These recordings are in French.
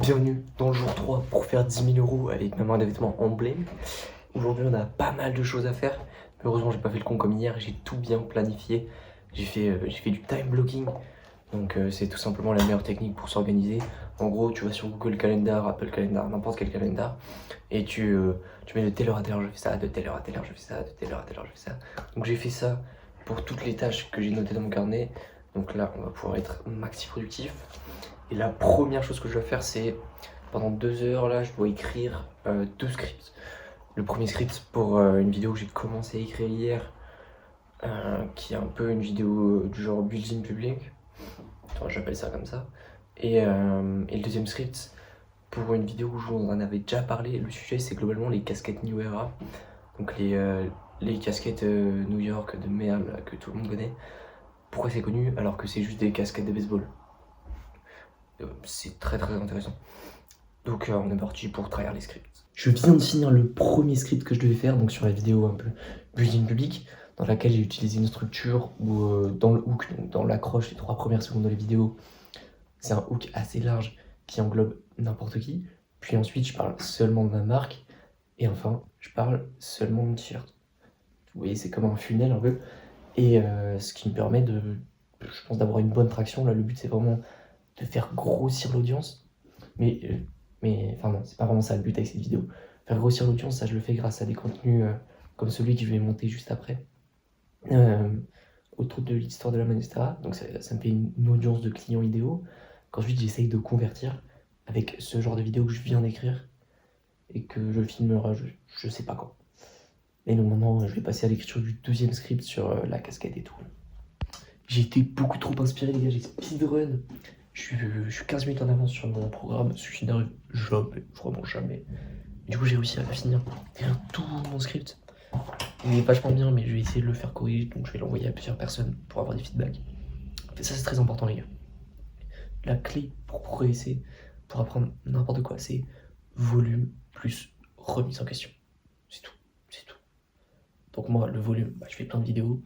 Bienvenue dans le jour 3 pour faire 10 000 € avec ma main de vêtements emblème. Aujourd'hui on a pas mal de choses à faire. Heureusement j'ai pas fait le con comme hier, j'ai tout bien planifié. J'ai fait du time blocking. Donc c'est tout simplement la meilleure technique pour s'organiser. En gros tu vas sur Google Calendar, Apple Calendar, n'importe quel calendar. Et tu mets de telle heure à telle heure je fais ça, de telle heure à telle heure je fais ça, de telle heure à telle heure je fais ça. Donc j'ai fait ça pour toutes les tâches que j'ai notées dans mon carnet. Donc là on va pouvoir être maxi productif. Et la première chose que je dois faire, c'est pendant 2 heures, là, je dois écrire 2 scripts. Le premier script pour une vidéo que j'ai commencé à écrire hier, qui est un peu une vidéo du genre building public. Enfin, j'appelle ça comme ça. Et le deuxième script pour une vidéo où je vous en avais déjà parlé. Le sujet, c'est globalement les casquettes New Era. Donc les casquettes New York de merde là, que tout le monde connaît. Pourquoi c'est connu alors que c'est juste des casquettes de baseball? C'est très très intéressant. Donc on est parti pour trahir les scripts. Je viens de finir le premier script que je devais faire, donc sur la vidéo un peu building public, dans laquelle j'ai utilisé une structure où dans le hook, donc dans l'accroche, les 3 premières secondes de la vidéo, c'est un hook assez large qui englobe n'importe qui. Puis ensuite je parle seulement de ma marque, et enfin je parle seulement de mon t-shirt. Vous voyez, c'est comme un funnel un peu, et ce qui me permet je pense, d'avoir une bonne traction. Là le but c'est vraiment de faire grossir l'audience, mais enfin non, c'est pas vraiment ça le but avec cette vidéo. Faire grossir l'audience, ça je le fais grâce à des contenus comme celui que je vais monter juste après, autour de l'histoire de la mode, etc. Donc ça me fait une audience de clients idéaux, qu'ensuite j'essaye de convertir avec ce genre de vidéo que je viens d'écrire et que je filmerai je sais pas quand. Et donc maintenant je vais passer à l'écriture du deuxième script sur la casquette et tout. J'ai été beaucoup trop inspiré les gars, j'ai speedrun. Je suis 15 minutes en avance sur mon programme, ce qui n'arrive jamais, vraiment jamais. Du coup j'ai réussi à finir tout mon script. Il est vachement bien, mais je vais essayer de le faire corriger, donc je vais l'envoyer à plusieurs personnes pour avoir des feedbacks. Et ça c'est très important les gars. La clé pour progresser, pour apprendre n'importe quoi, c'est volume plus remise en question. C'est tout, c'est tout. Donc moi le volume, je fais plein de vidéos,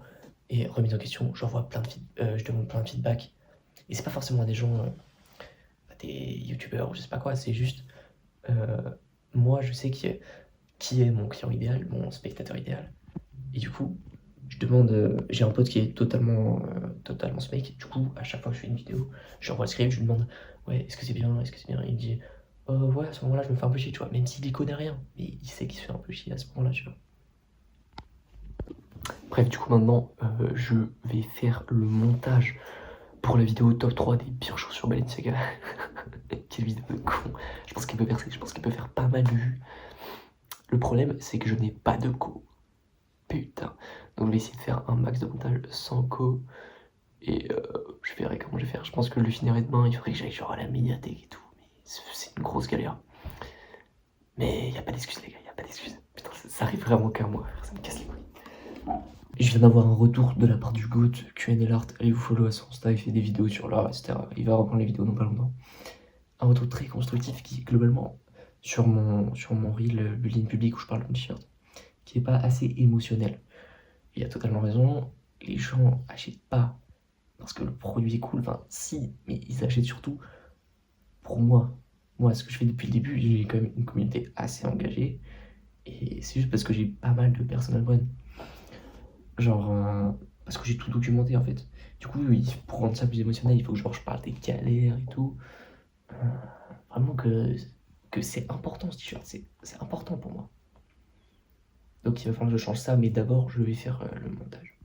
et remise en question, j'envoie je demande plein de feedbacks. Et c'est pas forcément à des gens, à des youtubeurs ou je sais pas quoi, c'est juste moi je sais qui est mon client idéal, mon spectateur idéal. Et du coup, je demande, j'ai un pote qui est totalement ce mec. Du coup, à chaque fois que je fais une vidéo, je lui envoie le script, je lui demande ouais, est-ce que c'est bien, est-ce que c'est bien. Et il me dit ouais, à ce moment-là, je me fais un peu chier, tu vois, même s'il y connaît rien, mais il sait qu'il se fait un peu chier à ce moment-là, tu vois. Bref, du coup, maintenant, je vais faire le montage pour la vidéo top 3 des pires chaussures Balenciaga. Quelle vidéo de con. Je pense qu'elle peut percer, je pense qu'elle peut faire pas mal de vues. Le problème, c'est que je n'ai pas de co. Putain. Donc je vais essayer de faire un max de montage sans co. Et je verrai comment je vais faire. Je pense que je le finirai demain. Il faudrait que j'aille genre à la médiathèque et tout. Mais c'est une grosse galère. Mais y a pas d'excuse les gars, y a pas d'excuse. Putain, ça arrive vraiment qu'à moi. Ça me casse les couilles. Je viens d'avoir un retour de la part du GOAT, QNL Art. Allez vous follow à son Insta, il fait des vidéos sur l'art, etc. Il va reprendre les vidéos dans pas longtemps. Un retour très constructif qui globalement sur mon reel building public où je parle de mon t-shirt, qui est pas assez émotionnel. Il a totalement raison, les gens achètent pas parce que le produit est cool, enfin si, mais ils achètent surtout pour moi. Moi, ce que je fais depuis le début, j'ai quand même une communauté assez engagée, et c'est juste parce que j'ai pas mal de personnes abonnées. Genre, parce que j'ai tout documenté en fait. Du coup, pour rendre ça plus émotionnel, il faut que genre, je parle des galères et tout. Vraiment que c'est important ce t-shirt, c'est important pour moi. Donc il va falloir que je change ça, mais d'abord je vais faire le montage.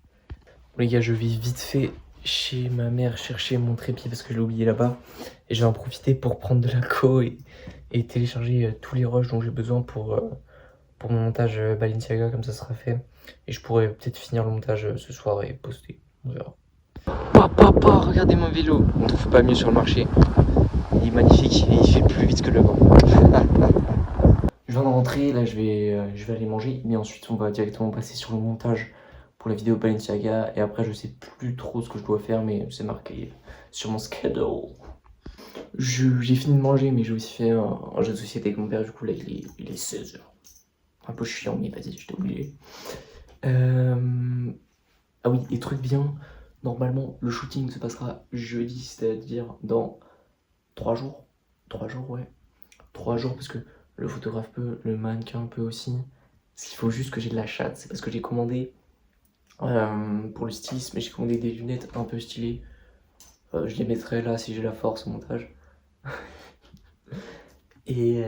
Bon, les gars, je vais vite fait chez ma mère chercher mon trépied parce que je l'ai oublié là-bas. Et je vais en profiter pour prendre de la co et télécharger tous les rushs dont j'ai besoin pour mon montage Balenciaga, comme ça sera fait. Et je pourrais peut-être finir le montage ce soir et poster, on verra. Papa, regardez mon vélo, on trouve pas mieux sur le marché. Il est magnifique et il fait plus vite que le vent. Je viens de rentrer, là je vais aller manger, mais ensuite on va directement passer sur le montage pour la vidéo Balenciaga, et après je sais plus trop ce que je dois faire, mais c'est marqué sur mon schedule. J'ai fini de manger, mais j'ai aussi fait un jeu de société avec mon père, du coup là il est 16h. Un peu chiant, mais vas-y, j'étais obligé. Ah oui, et truc bien, normalement le shooting se passera jeudi, c'est-à-dire dans 3 jours. 3 jours, ouais. 3 jours parce que le photographe peut, le mannequin peut aussi. Ce qu'il faut juste que j'ai de la chatte, c'est parce que j'ai commandé pour le stylisme, j'ai commandé des lunettes un peu stylées. Je les mettrai là si j'ai la force au montage. Et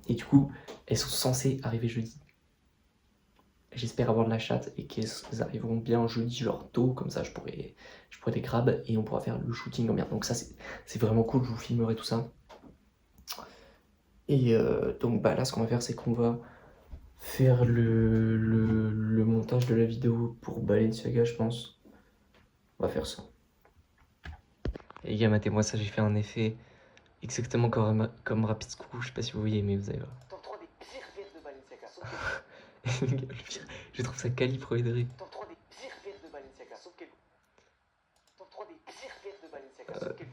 du coup, elles sont censées arriver jeudi. J'espère avoir de la chatte et qu'elles arriveront bien jeudi, genre tôt, comme ça je pourrais les grab et on pourra faire le shooting en bien. Donc ça c'est vraiment cool, je vous filmerai tout ça. Et donc bah là ce qu'on va faire c'est qu'on va faire le montage de la vidéo pour Balenciaga je pense. On va faire ça. Et les gars, matez-moi ça, j'ai fait un effet exactement comme Rapid Screw, je sais pas si vous voyez mais vous allez voir. Top 3 des pires verres de Balenciaga, sauf quel Je trouve ça quali premier degré. Top 3 des pires verres de Balenciaga, sauf quel Top 3 des pires verres de Balenciaga, sauf quel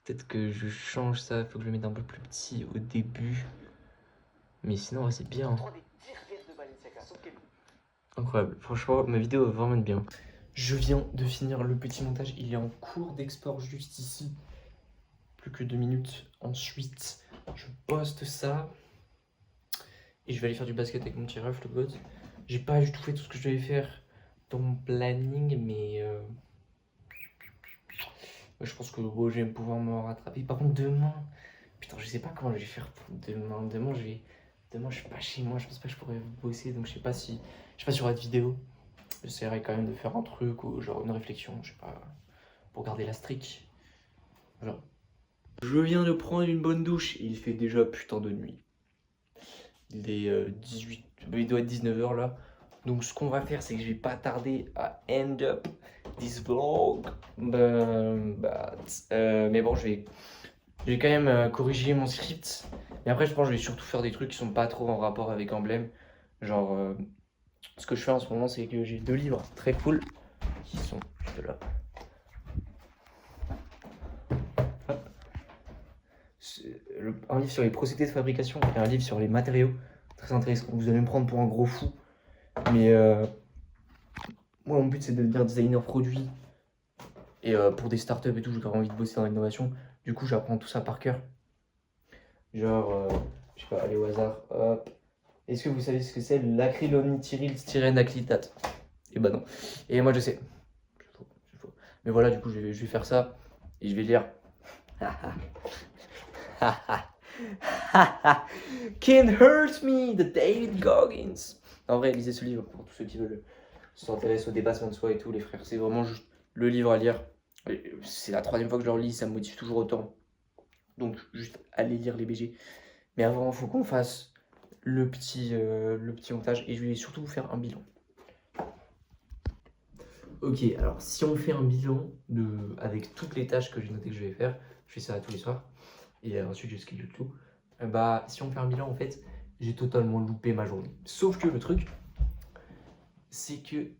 Peut-être que je change ça, faut que je le mette un peu plus petit au début. Mais sinon, ouais, c'est bien. Top 3 des pires verres de Balenciaga, sauf quel Incroyable. Franchement, ma vidéo va vraiment être bien. Je viens de finir le petit montage. Il est en cours d'export juste ici. Plus que 2 minutes. Ensuite, je poste ça. Et je vais aller faire du basket avec mon petit ref, le god. J'ai pas du tout fait tout ce que je devais faire dans mon planning, mais je pense que bon, je vais pouvoir me rattraper. Par contre, demain, putain, je sais pas comment je vais faire pour demain. Demain, je suis pas chez moi. Je pense pas que je pourrais bosser, donc je sais pas si il y aura de vidéo. J'essaierai quand même de faire un truc ou genre une réflexion, je sais pas, pour garder la streak. Voilà. Je viens de prendre une bonne douche. Il fait déjà putain de nuit. Il est 18, il doit être 19h là. Donc ce qu'on va faire, c'est que je vais pas tarder à end up this vlog. Mais bon, je vais quand même corriger mon script. Mais après, je pense que je vais surtout faire des trucs qui sont pas trop en rapport avec Emblème. Genre, ce que je fais en ce moment, c'est que j'ai 2 livres très cool qui sont juste là. Un livre sur les procédés de fabrication et un livre sur les matériaux. Très intéressant. Vous allez me prendre pour un gros fou. Mais moi, mon but, c'est de devenir designer produit. Et pour des startups et tout, j'ai grave envie de bosser dans l'innovation. Du coup, j'apprends tout ça par cœur. Genre, je sais pas, aller au hasard. Hop. Est-ce que vous savez ce que c'est l'acrylonitrile-styrène acrylitate? Et bah non. Et moi, je sais. Mais voilà, du coup, je vais faire ça. Et je vais lire. Can't Hurt Me de David Goggins. En vrai, lisez ce livre pour tous ceux qui veulent s'intéresser au dépassement de soi et tout, les frères. C'est vraiment juste le livre à lire. C'est la 3e fois que je le relis, ça me motive toujours autant. Donc, juste allez lire les BG. Mais avant, il faut qu'on fasse le petit montage et je vais surtout vous faire un bilan. Ok, alors si on fait un bilan avec toutes les tâches que j'ai notées que je vais faire, je fais ça tous les soirs. Et ensuite je schedule tout. Bah si on fait un bilan en fait, j'ai totalement loupé ma journée. Sauf que le truc, c'est que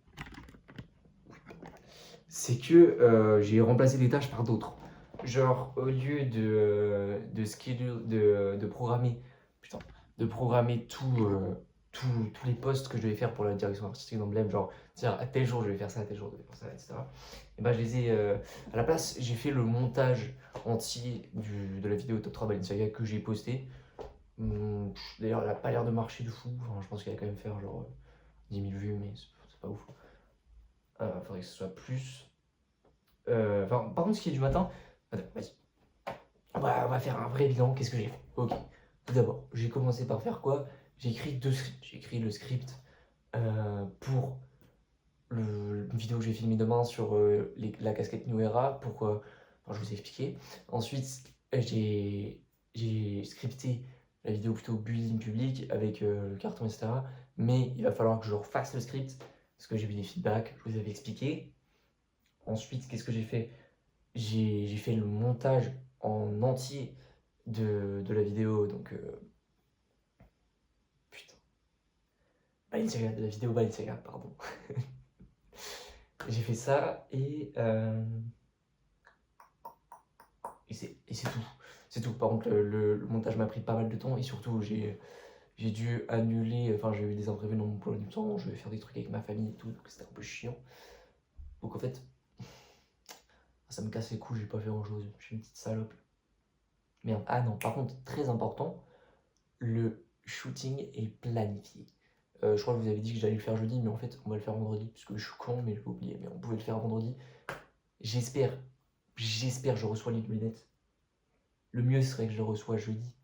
j'ai remplacé des tâches par d'autres. Genre au lieu de schedule, de programmer, putain, de programmer tous les posts que je devais faire pour la direction artistique d'Emblème, genre tiens à tel jour je vais faire ça, à tel jour je vais faire ça, etc. Et bah je les ai à la place, j'ai fait le montage entier de la vidéo Top 3 Balenciaga que j'ai posté. D'ailleurs elle a pas l'air de marcher de fou, enfin, je pense qu'elle va quand même faire genre 10 000 vues, mais c'est pas ouf. Faudrait que ce soit plus. Par contre, ce qui est du matin, attends, vas-y. On va faire un vrai bilan. Qu'est-ce que j'ai fait? Ok. Tout d'abord, j'ai commencé par faire quoi? J'ai écrit 2 scripts. J'ai écrit le script pour une vidéo que je vais filmer demain sur la casquette New Era. Pourquoi? Enfin, je vous ai expliqué. Ensuite, j'ai scripté la vidéo plutôt building public avec le carton, etc. Mais il va falloir que je refasse le script parce que j'ai eu des feedbacks. Je vous avais expliqué. Ensuite, qu'est-ce que j'ai fait? J'ai fait le montage en entier de la vidéo, donc putain. Balenciaga, de la vidéo Balenciaga, pardon. J'ai fait ça et c'est tout. C'est tout. Par contre, le montage m'a pris pas mal de temps et surtout, j'ai dû annuler, enfin, j'ai eu des imprévus dans mon emploi du temps, je vais faire des trucs avec ma famille et tout, donc c'était un peu chiant. Donc en fait, ça me casse les couilles, j'ai pas fait grand chose. Je suis une petite salope. Merde, ah non, par contre, très important, le shooting est planifié. Je crois que je vous avais dit que j'allais le faire jeudi, mais en fait, on va le faire vendredi, parce que je suis con, mais je l'ai oublié, mais on pouvait le faire vendredi. J'espère je reçois les lunettes. Le mieux serait que je le reçois jeudi.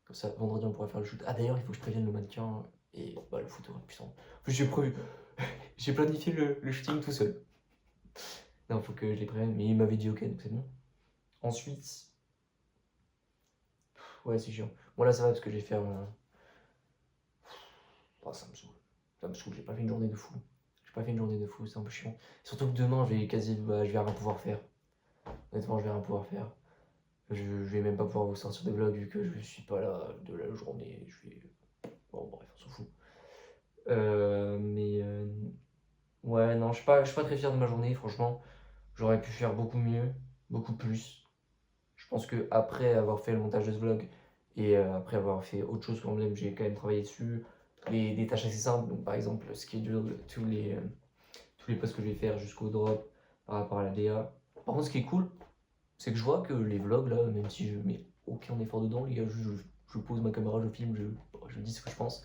Comme ça, vendredi, on pourrait faire le shoot. Ah, d'ailleurs, il faut que je prévienne le mannequin et bah, le photographe, putain. En plus, j'ai prévu. J'ai planifié le shooting tout seul. Non, faut que je les prévienne, mais il m'avait dit ok, donc c'est bon. Ensuite. Ouais, c'est chiant. Bon, là, ça va parce que j'ai fait oh, ça me saoule. Ça me saoule, j'ai pas fait une journée de fou. J'ai pas fait une journée de fou, c'est un peu chiant. Surtout que demain, je vais rien pouvoir faire. Honnêtement, je vais rien pouvoir faire. Je vais même pas pouvoir vous sortir des vlogs vu que je suis pas là de la journée. Bon, bref, on s'en fout. Ouais, non, je suis pas très fier de ma journée, franchement. J'aurais pu faire beaucoup mieux, beaucoup plus. Je pense que après avoir fait le montage de ce vlog et après avoir fait autre chose sur l'emblème, j'ai quand même travaillé dessus. Des tâches assez simples, donc par exemple, schedule tous les posts que je vais faire jusqu'au drop par rapport à la DA. Par contre, ce qui est cool, c'est que je vois que les vlogs là, même si je mets aucun effort dedans, les gars, je pose ma caméra, je filme, je dis ce que je pense.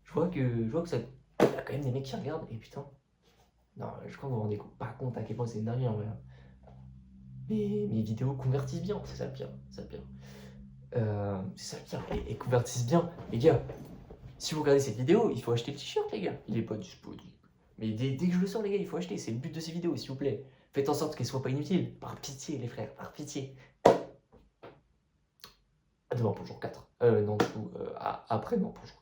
Je vois que ça, y a quand même des mecs qui regardent et putain. Non, je crois que vous vous rendez pas compte à quel point c'est une dinguerie en vrai. Mes vidéos convertissent bien, c'est ça le pire. C'est ça le pire. C'est ça le pire. Et convertissent bien. Les gars, si vous regardez cette vidéo, il faut acheter le t-shirt, les gars. Il est pas disponible. Mais dès que je le sors, les gars, il faut acheter. C'est le but de ces vidéos, s'il vous plaît. Faites en sorte qu'elles soient pas inutiles. Par pitié, les frères, par pitié. À demain pour le jour 4. Non, du coup, après, non, pour le jour